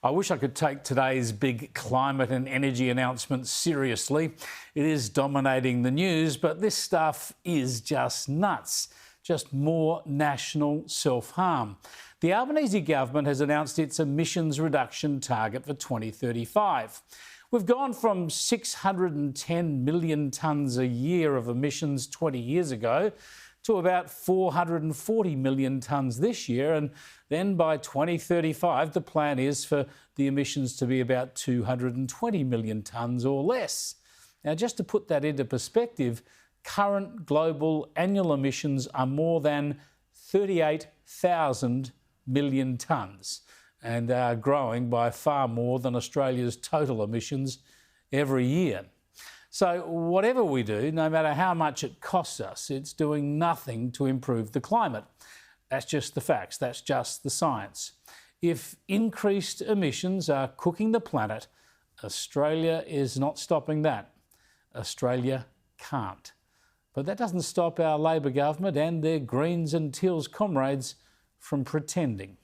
I wish I could take today's big climate and energy announcement seriously. It is dominating the news, but this stuff is just nuts. Just more national self-harm. The Albanese government has announced its emissions reduction target for 2035. We've gone from 610 million tonnes a year of emissions 20 years ago to about 440 million tonnes this year, and then by 2035 the plan is for the emissions to be about 220 million tonnes or less. Now, just to put that into perspective, current global annual emissions are more than 38,000 million tonnes and are growing by far more than Australia's total emissions every year. So whatever we do, no matter how much it costs us, it's doing nothing to improve the climate. That's just the facts, that's just the science. If increased emissions are cooking the planet, Australia is not stopping that. Australia can't. But that doesn't stop our Labor government and their Greens and Teals comrades from pretending.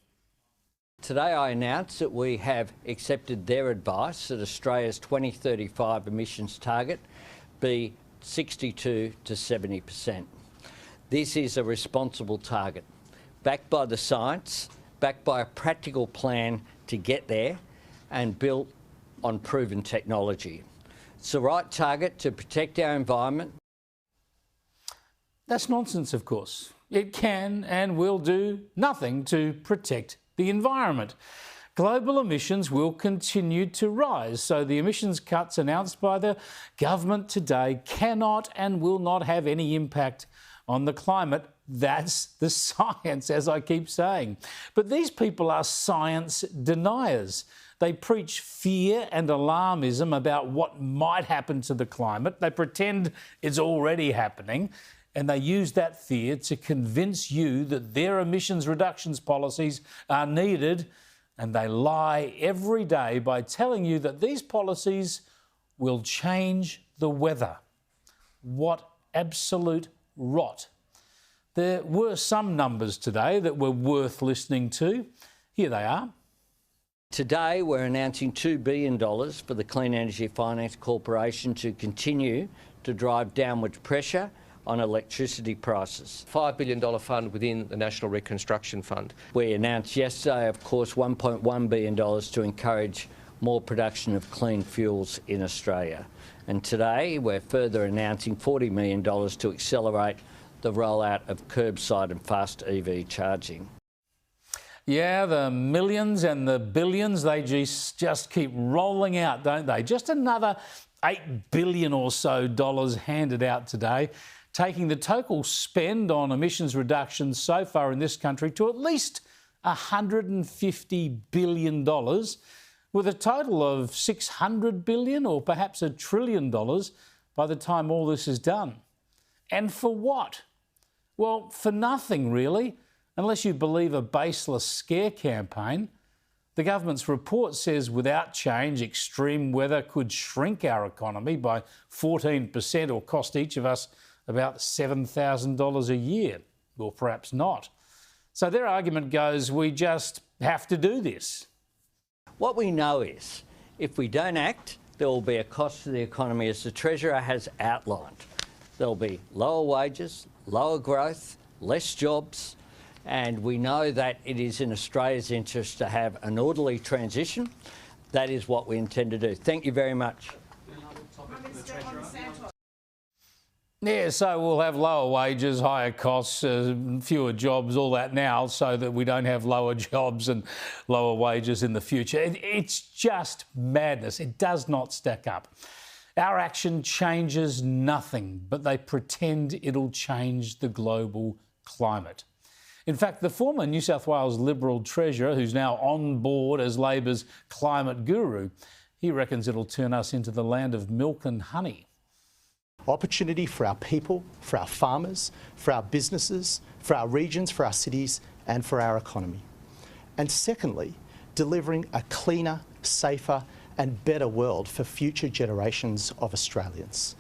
Today I announced that we have accepted their advice that Australia's 2035 emissions target be 62 to 70%. This is a responsible target, backed by the science, backed by a practical plan to get there and built on proven technology. It's the right target to protect our environment. That's nonsense, of course. It can and will do nothing to protect the environment. Global emissions will continue to rise, so the emissions cuts announced by the government today cannot and will not have any impact on the climate. That's the science, as I keep saying. But these people are science deniers. They preach fear and alarmism about what might happen to the climate. They pretend it's already happening, and they use that fear to convince you that their emissions reductions policies are needed, and they lie every day by telling you that these policies will change the weather. What absolute rot. There were some numbers today that were worth listening to. Here they are. Today we're announcing $2 billion for the Clean Energy Finance Corporation to continue to drive downward pressure on electricity prices. $5 billion fund within the National Reconstruction Fund. We announced yesterday, of course, $1.1 billion to encourage more production of clean fuels in Australia. And today we're further announcing $40 million to accelerate the rollout of curbside and fast EV charging. Yeah, the millions and the billions, they just keep rolling out, don't they? Just another $8 billion or so handed out today, taking the total spend on emissions reductions so far in this country to at least $150 billion, with a total of $600 billion or perhaps $1 trillion by the time all this is done. And for what? Well, for nothing really, unless you believe a baseless scare campaign. The government's report says without change, extreme weather could shrink our economy by 14% or cost each of us about $7,000 a year, or perhaps not. So their argument goes, we just have to do this. What we know is, if we don't act, there will be a cost to the economy, as the Treasurer has outlined. There'll be lower wages, lower growth, less jobs, and we know that it is in Australia's interest to have an orderly transition. That is what we intend to do. Thank you very much. Yeah, so we'll have lower wages, higher costs, fewer jobs, all that now, so that we don't have lower jobs and lower wages in the future. It's just madness. It does not stack up. Our action changes nothing, but they pretend it'll change the global climate. In fact, the former New South Wales Liberal Treasurer, who's now on board as Labor's climate guru, he reckons it'll turn us into the land of milk and honey. Opportunity for our people, for our farmers, for our businesses, for our regions, for our cities and for our economy. And secondly, delivering a cleaner, safer and better world for future generations of Australians.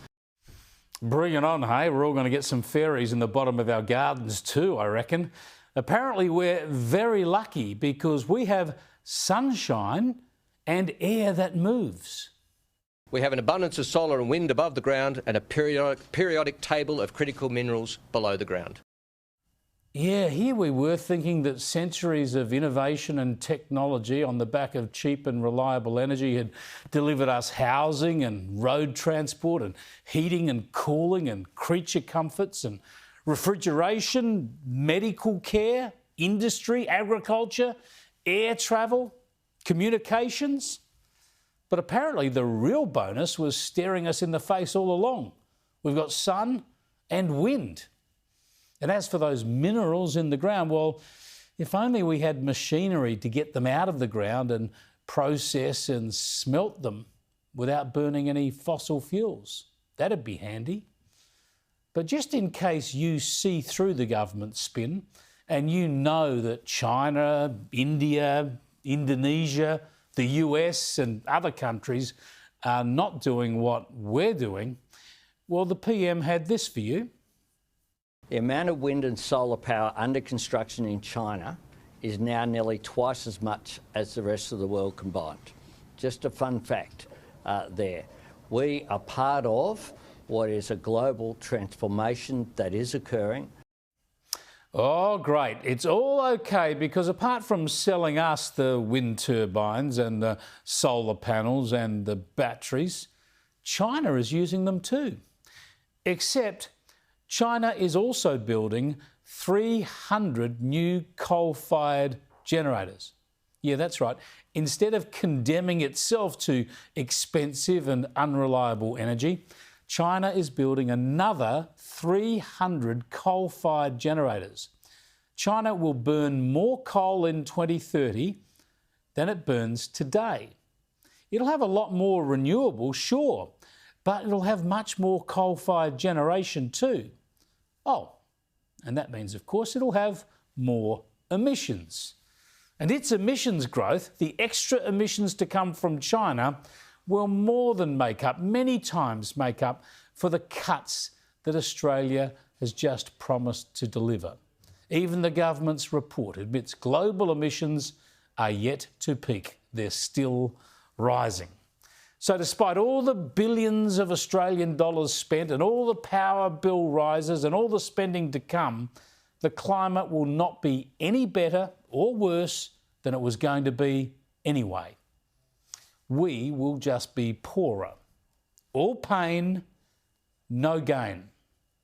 Bring it on, hey? We're all going to get some fairies in the bottom of our gardens too, I reckon. Apparently we're very lucky because we have sunshine and air that moves. We have an abundance of solar and wind above the ground and a periodic table of critical minerals below the ground. Yeah, here we were thinking that centuries of innovation and technology on the back of cheap and reliable energy had delivered us housing and road transport and heating and cooling and creature comforts and refrigeration, medical care, industry, agriculture, air travel, communications. But apparently the real bonus was staring us in the face all along. We've got sun and wind. And as for those minerals in the ground, well, if only we had machinery to get them out of the ground and process and smelt them without burning any fossil fuels. That'd be handy. But just in case you see through the government spin and you know that China, India, Indonesia, the US and other countries are not doing what we're doing, well, the PM had this for you. The amount of wind and solar power under construction in China is now nearly twice as much as the rest of the world combined. Just a fun fact there. We are part of what is a global transformation that is occurring. Oh, great. It's all okay because apart from selling us the wind turbines and the solar panels and the batteries, China is using them too. Except China is also building 300 new coal-fired generators. Yeah, that's right. Instead of condemning itself to expensive and unreliable energy, China is building another 300 coal-fired generators. China will burn more coal in 2030 than it burns today. It'll have a lot more renewables, sure, but it'll have much more coal-fired generation too. Oh, and that means, of course, it'll have more emissions. And its emissions growth, the extra emissions to come from China, will more than make up, many times make up, for the cuts that Australia has just promised to deliver. Even the government's report admits global emissions are yet to peak. They're still rising. So despite all the billions of Australian dollars spent and all the power bill rises and all the spending to come, the climate will not be any better or worse than it was going to be anyway. We will just be poorer. All pain, no gain.